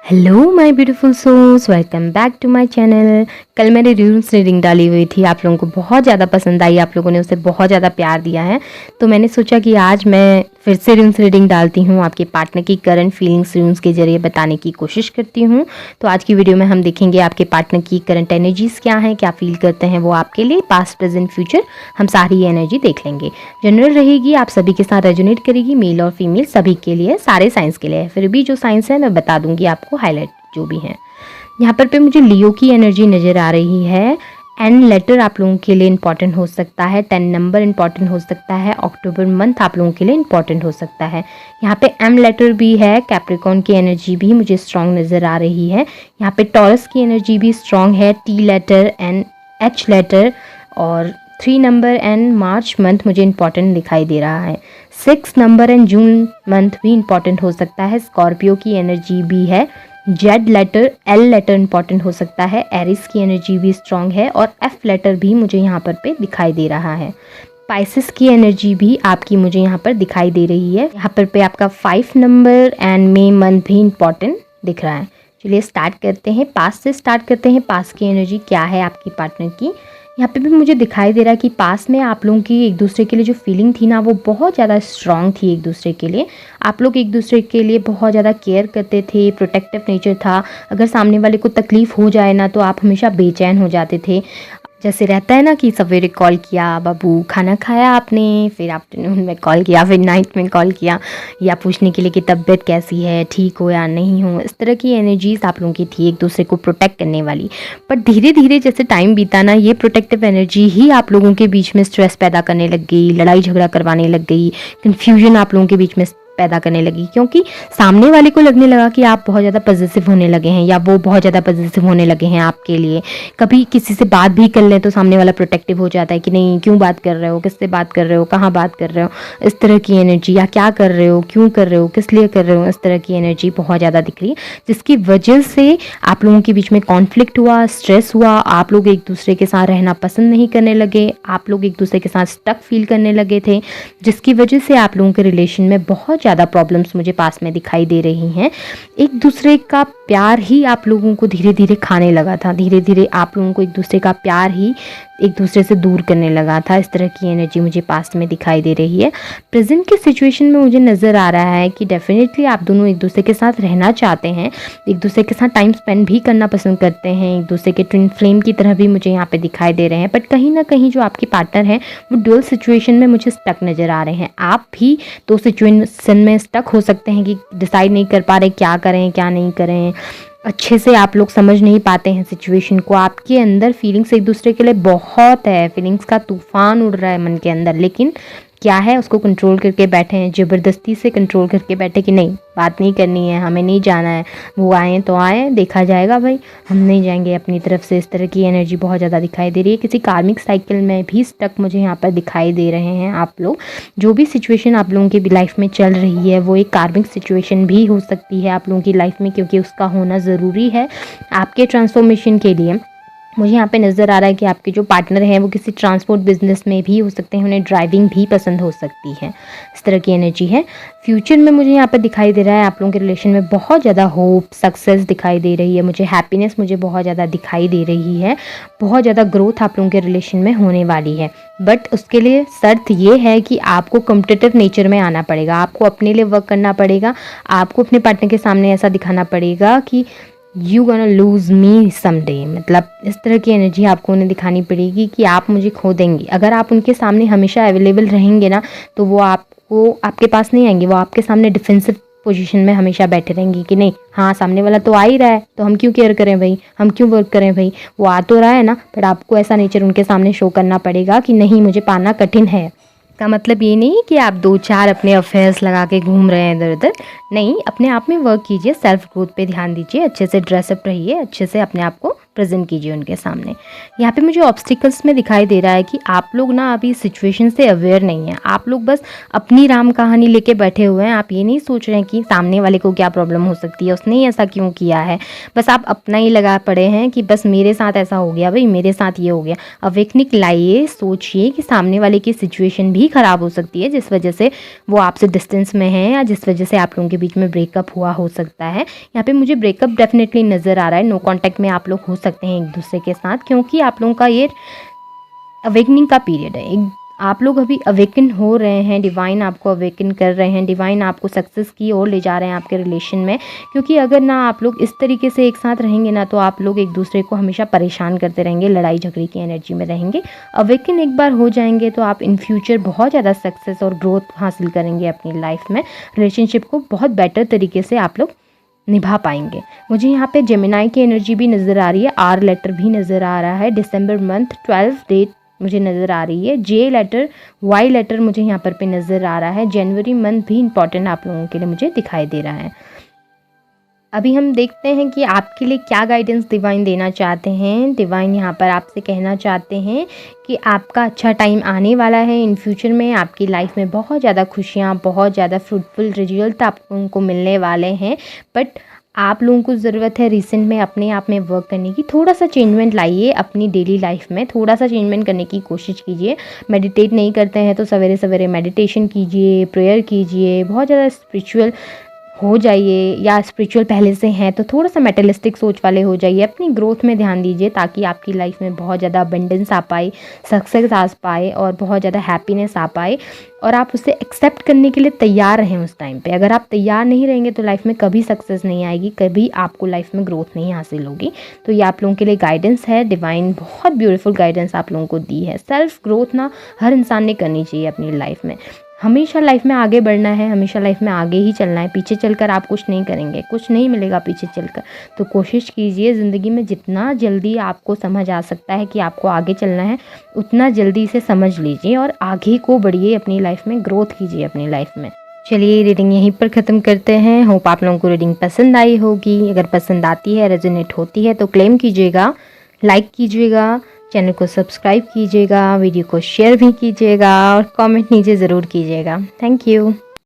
Hello my beautiful souls, welcome back to my channel. कल मैंने rooms reading डाली हुई थी, आप लोगों को बहुत ज़्यादा पसंद आई, आप लोगों ने उसे बहुत ज़्यादा प्यार दिया है। तो मैंने सोचा कि आज मैं फिर से रूम्स रीडिंग डालती हूँ, आपके पार्टनर की करंट फीलिंग्स रूम्स के जरिए बताने की कोशिश करती हूँ। तो आज की वीडियो में हम देखेंगे आपके पार्टनर की करंट एनर्जीज़ क्या हैं, क्या फील करते हैं वो आपके लिए, पास्ट प्रेजेंट फ्यूचर, हम सारी ये एनर्जी देख लेंगे। जनरल रहेगी, आप सभी के साथ रेजोनेट करेगी, मेल और फीमेल सभी के लिए, सारे साइंस के लिए। फिर भी जो साइंस है मैं बता दूंगी आपको, हाईलाइट जो भी है। यहाँ पर मुझे लियो की एनर्जी नज़र आ रही है। एन लेटर आप लोगों के लिए इंपॉर्टेंट हो सकता है, 10 नंबर इंपॉर्टेंट हो सकता है, अक्टूबर मंथ आप लोगों के लिए इंपॉर्टेंट हो सकता है। यहाँ पे एम लेटर भी है, कैप्रिकॉन की एनर्जी भी मुझे स्ट्रॉन्ग नज़र आ रही है। यहाँ पे टॉरस की एनर्जी भी स्ट्रॉन्ग है, T letter and H letter, और 3 नंबर एंड मार्च मंथ मुझे इंपॉर्टेंट दिखाई दे रहा है। 6 नंबर एंड जून मंथ भी इंपॉर्टेंट हो सकता है। स्कॉर्पियो की एनर्जी भी है, Z letter, L letter important हो सकता है, एरिस की एनर्जी भी स्ट्रॉन्ग है, और एफ लेटर भी मुझे यहाँ पर पे दिखाई दे रहा है। पाइसिस की एनर्जी भी आपकी मुझे यहाँ पर दिखाई दे रही है। यहाँ पर पे आपका 5 नंबर एंड मे मंथ भी इंपॉर्टेंट दिख रहा है। चलिए स्टार्ट करते हैं, पास से स्टार्ट करते हैं। पास की एनर्जी क्या है आपकी पार्टनर की। यहाँ पे भी मुझे दिखाई दे रहा है कि पास में आप लोगों की एक दूसरे के लिए जो फीलिंग थी ना, वो बहुत ज़्यादा स्ट्रॉन्ग थी एक दूसरे के लिए। आप लोग एक दूसरे के लिए बहुत ज़्यादा केयर करते थे, प्रोटेक्टिव नेचर था। अगर सामने वाले को तकलीफ़ हो जाए ना, तो आप हमेशा बेचैन हो जाते थे। जैसे रहता है ना कि सवेरे कॉल किया, बाबू खाना खाया आपने, फिर आफ्टरनून में कॉल किया, फिर नाइट में कॉल किया, या पूछने के लिए कि तबीयत कैसी है, ठीक हो या नहीं हो। इस तरह की एनर्जीज आप लोगों की थी, एक दूसरे को प्रोटेक्ट करने वाली। पर धीरे धीरे जैसे टाइम बीता ना, ये प्रोटेक्टिव एनर्जी ही आप लोगों के बीच में स्ट्रेस पैदा करने लग गई, लड़ाई झगड़ा करवाने लग गई, कन्फ्यूजन आप लोगों के बीच में पैदा करने लगी। क्योंकि सामने वाले को लगने लगा कि आप बहुत ज़्यादा पॉजिटिव होने लगे हैं, या वो बहुत ज़्यादा पॉजिटिव होने लगे हैं आपके लिए। कभी किसी से बात भी कर लें तो सामने वाला प्रोटेक्टिव हो जाता है कि नहीं, क्यों बात कर रहे हो, किससे बात कर रहे हो, कहाँ बात कर रहे हो, इस तरह की एनर्जी, या क्या कर रहे हो, क्यों कर रहे हो, किस लिए कर रहे हो, इस तरह की एनर्जी बहुत ज़्यादा दिख रही है। जिसकी वजह से आप लोगों के बीच में कॉन्फ्लिक्ट हुआ, स्ट्रेस हुआ, आप लोग एक दूसरे के साथ रहना पसंद नहीं करने लगे, आप लोग एक दूसरे के साथ स्टक फील करने लगे थे, जिसकी वजह से आप लोगों के रिलेशन में बहुत ज़्यादा प्रॉब्लम्स मुझे पास में दिखाई दे रही हैं। एक दूसरे का प्यार ही आप लोगों को धीरे धीरे खाने लगा था, धीरे धीरे आप लोगों को एक दूसरे का प्यार ही एक दूसरे से दूर करने लगा था। इस तरह की एनर्जी मुझे पास्ट में दिखाई दे रही है। प्रेजेंट की सिचुएशन में मुझे नज़र आ रहा है कि डेफिनेटली आप दोनों एक दूसरे के साथ रहना चाहते हैं, एक दूसरे के साथ टाइम स्पेंड भी करना पसंद करते हैं, एक दूसरे के ट्विन फ्लेम की तरह भी मुझे यहाँ पे दिखाई दे रहे हैं। बट कहीं ना कहीं जो आपके पार्टनर हैं वो डुअल सिचुएशन में मुझे स्टक नज़र आ रहे हैं। आप भी तो सिचुएशन में स्टक हो सकते हैं कि डिसाइड नहीं कर पा रहे क्या करें क्या नहीं करें, अच्छे से आप लोग समझ नहीं पाते हैं सिचुएशन को। आपके अंदर फीलिंग्स एक दूसरे के लिए बहुत है, फीलिंग्स का तूफान उड़ रहा है मन के अंदर, लेकिन क्या है उसको कंट्रोल करके बैठे हैं, ज़बरदस्ती से कंट्रोल करके बैठे कि नहीं बात नहीं करनी है, हमें नहीं जाना है, वो आए तो आए, देखा जाएगा भाई, हम नहीं जाएंगे अपनी तरफ से। इस तरह की एनर्जी बहुत ज़्यादा दिखाई दे रही है। किसी कार्मिक साइकिल में भी स्टक मुझे यहाँ पर दिखाई दे रहे हैं आप लोग। जो भी सिचुएशन आप लोगों की लाइफ में चल रही है वो एक कार्मिक सिचुएशन भी हो सकती है आप लोगों की लाइफ में, क्योंकि उसका होना ज़रूरी है आपके ट्रांसफॉर्मेशन के लिए। मुझे यहाँ पे नज़र आ रहा है कि आपके जो पार्टनर हैं वो किसी ट्रांसपोर्ट बिजनेस में भी हो सकते हैं, उन्हें ड्राइविंग भी पसंद हो सकती है, इस तरह की एनर्जी है। फ्यूचर में मुझे यहाँ पर दिखाई दे रहा है आप लोगों के रिलेशन में बहुत ज़्यादा होप, सक्सेस दिखाई दे रही है मुझे, हैप्पीनेस मुझे बहुत ज़्यादा दिखाई दे रही है, बहुत ज़्यादा ग्रोथ आप लोगों के रिलेशन में होने वाली है। बट उसके लिए शर्त ये है कि आपको कॉम्पिटिटिव नेचर में आना पड़ेगा, आपको अपने लिए वर्क करना पड़ेगा, आपको अपने पार्टनर के सामने ऐसा दिखाना पड़ेगा कि you gonna lose me someday. मतलब इस तरह की एनर्जी आपको उन्हें दिखानी पड़ेगी कि आप मुझे खो देंगे। अगर आप उनके सामने हमेशा अवेलेबल रहेंगे ना, तो वो आपको आपके पास नहीं आएंगे, वो आपके सामने डिफेंसिव पोजीशन में हमेशा बैठे रहेंगे कि नहीं, हाँ सामने वाला तो आ ही रहा है तो हम क्यों केयर करें भाई, हम क्यों वर्क करें भाई, वो आ तो रहा है ना। बट आपको ऐसा नेचर उनके सामने शो करना पड़ेगा कि नहीं, मुझे पाना कठिन है। का मतलब ये नहीं कि आप 2-4 अपने अफेयर्स लगा के घूम रहे हैं इधर उधर, नहीं, अपने आप में वर्क कीजिए, सेल्फ ग्रोथ पे ध्यान दीजिए, अच्छे से ड्रेसअप रहिए, अच्छे से अपने आप को प्रेजेंट कीजिए उनके सामने। यहाँ पे मुझे ऑब्स्टिकल्स में दिखाई दे रहा है कि आप लोग ना अभी सिचुएशन से अवेयर नहीं हैं। आप लोग बस अपनी राम कहानी लेके बैठे हुए हैं। आप ये नहीं सोच रहे हैं कि सामने वाले को क्या प्रॉब्लम हो सकती है, उसने ऐसा क्यों किया है। बस आप अपना ही लगा पड़े हैं कि बस मेरे साथ ऐसा हो गया, भाई मेरे साथ ये हो गया। अवेकनिंग लाइए, सोचिए कि सामने वाले की सिचुएशन भी ख़राब हो सकती है, जिस वजह से वो आपसे डिस्टेंस में है या जिस वजह से आप लोगों के बीच में ब्रेकअप हुआ हो सकता है। यहाँ पे मुझे ब्रेकअप डेफिनेटली नज़र आ रहा है। नो कॉन्टैक्ट में आप लोग हो सकते हैं एक दूसरे के साथ, क्योंकि आप लोगों का ये अवेकनिंग का पीरियड है। आप लोग अभी अवेकन हो रहे हैं, डिवाइन आपको अवेकन कर रहे हैं, डिवाइन आपको सक्सेस की ओर ले जा रहे हैं आपके रिलेशन में। क्योंकि अगर ना आप लोग इस तरीके से एक साथ रहेंगे ना, तो आप लोग एक दूसरे को हमेशा परेशान करते रहेंगे, लड़ाई झगड़े की एनर्जी में रहेंगे। अवेकन एक बार हो जाएंगे तो आप इन फ्यूचर बहुत ज़्यादा सक्सेस और ग्रोथ हासिल करेंगे अपनी लाइफ में। रिलेशनशिप को बहुत बेटर तरीके से आप लोग निभा पाएंगे। मुझे यहाँ पे जेमिनाई की एनर्जी भी नज़र आ रही है, आर लेटर भी नज़र आ रहा है, दिसंबर मंथ 12 डेट मुझे नज़र आ रही है, जे लेटर, वाई लेटर मुझे यहाँ पर पे नज़र आ रहा है। जनवरी मंथ भी इम्पॉर्टेंट आप लोगों के लिए मुझे दिखाई दे रहा है। अभी हम देखते हैं कि आपके लिए क्या गाइडेंस डिवाइन देना चाहते हैं। डिवाइन यहाँ पर आपसे कहना चाहते हैं कि आपका अच्छा टाइम आने वाला है इन फ्यूचर में। आपकी लाइफ में बहुत ज़्यादा खुशियाँ, बहुत ज़्यादा फ्रूटफुल रिजल्ट आप लोगों को मिलने वाले हैं। बट आप लोगों को ज़रूरत है रिसेंट में अपने आप में वर्क करने की। थोड़ा सा चेंजमेंट लाइए अपनी डेली लाइफ में, थोड़ा सा चेंजमेंट करने की कोशिश कीजिए। मेडिटेट नहीं करते हैं तो सवेरे सवेरे मेडिटेशन कीजिए, प्रेयर कीजिए, बहुत ज़्यादा स्पिरिचुअल हो जाइए, या स्पिरिचुअल पहले से हैं तो थोड़ा सा मेटलिस्टिक सोच वाले हो जाइए। अपनी ग्रोथ में ध्यान दीजिए ताकि आपकी लाइफ में बहुत ज़्यादा अबंडेंस आ पाए, सक्सेस आ पाए और बहुत ज़्यादा हैप्पीनेस आ पाए, और आप उसे एक्सेप्ट करने के लिए तैयार रहें उस टाइम पे। अगर आप तैयार नहीं रहेंगे तो लाइफ में कभी सक्सेस नहीं आएगी, कभी आपको लाइफ में ग्रोथ नहीं हासिल होगी। तो ये आप लोगों के लिए गाइडेंस है। डिवाइन बहुत ब्यूटीफुल गाइडेंस आप लोगों को दी है। सेल्फ ग्रोथ ना हर इंसान ने करनी चाहिए अपनी लाइफ में। हमेशा लाइफ में आगे बढ़ना है, हमेशा लाइफ में आगे ही चलना है। पीछे चलकर आप कुछ नहीं करेंगे, कुछ नहीं मिलेगा पीछे चलकर। तो कोशिश कीजिए ज़िंदगी में जितना जल्दी आपको समझ आ सकता है कि आपको आगे चलना है, उतना जल्दी इसे समझ लीजिए और आगे को बढ़िए, अपनी लाइफ में ग्रोथ कीजिए अपनी लाइफ में। चलिए रीडिंग यहीं पर ख़त्म करते हैं। होप आप लोगों को रीडिंग पसंद आई होगी। अगर पसंद आती है, रेजोनेट होती है तो क्लेम कीजिएगा, लाइक कीजिएगा, चैनल को सब्सक्राइब कीजिएगा, वीडियो को शेयर भी कीजिएगा और कमेंट नीचे ज़रूर कीजिएगा। Thank you.